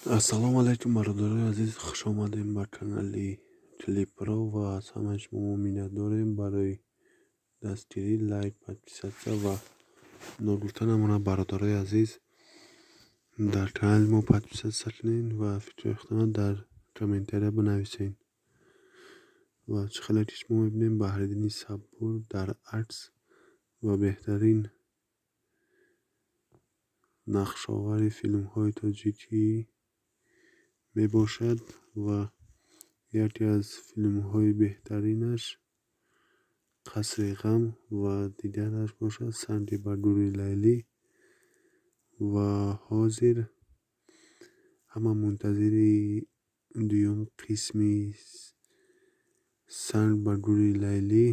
Ассалому алайкум бародарои азиз, хуш омадем ба канали Клипро ва аз ҳамаи шумо миннатдорем барои дастгирӣ, лайк, подписатсия ва ногуфтанамона. Бародарои азиз, дар канали мо подписатсия кунед ва фикри ихтимол дар комментария бинависед ва чӣ хеле ки шумо мебинем баҳридини сабур дар акс ва беҳтарин нақшовари филмҳои тоҷикӣ мебошад ва яке аз филмҳои беҳтаринаш қасри ғам ва дигараш бошад санги ба гури лайлӣ. ва ҳозир ҳама мунтазири дуюм қисми санг ба гури лайлӣ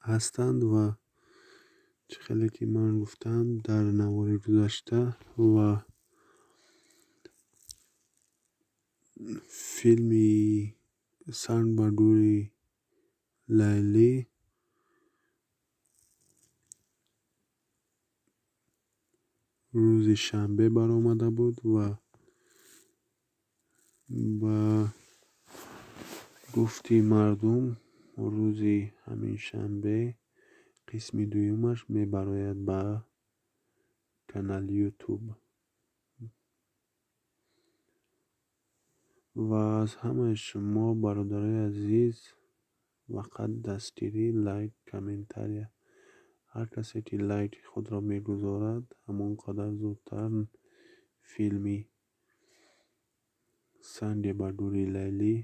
ҳастанд ва чӣ хеле ки ман гуфтам дар навори гузашта ва филми санг ба гури лайлӣ рӯзи шанбе баромада буд ва ба гуфти мардум рӯзи ҳамин шанбе қисми дуюмаш мебарояд ба канали ютуб. ва аз ҳамаи шумо бародарои азиз фақат дастгирӣ, лайк, комментария. ҳар касе ки лайки худро мегузорад ҳамон қадар зудтар филми санги ба гури лайлӣ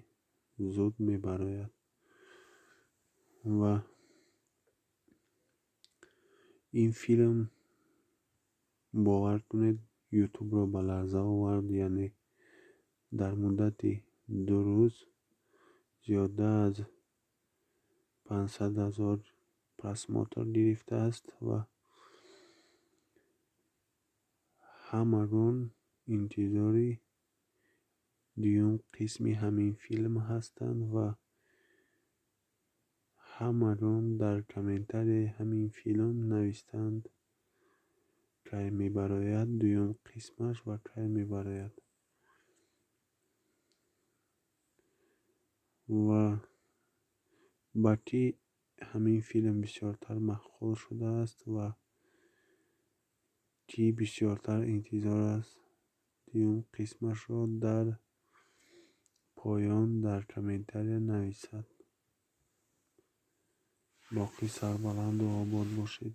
зуд мебарояд. ва ин филм бовар кунед ютубро ба ларза овард, яъне дар муддати 2 рӯз зиёда аз 500,000 просмотр гирифтааст ва ҳамагон интизори дуюм қисми ҳамин филм ҳастанд ва ҳамагон дар комментарияи ҳамин филм навистанд кай мебарояд дуюм қисмаш ва кай мебарояд. ва ба ки ҳамин филм бисёртар махқул шудааст ва ки бисёртар интизор аст дуюм қисмашро дар поён дар комментария нависад. боқӣ сарбаланду обод бошед.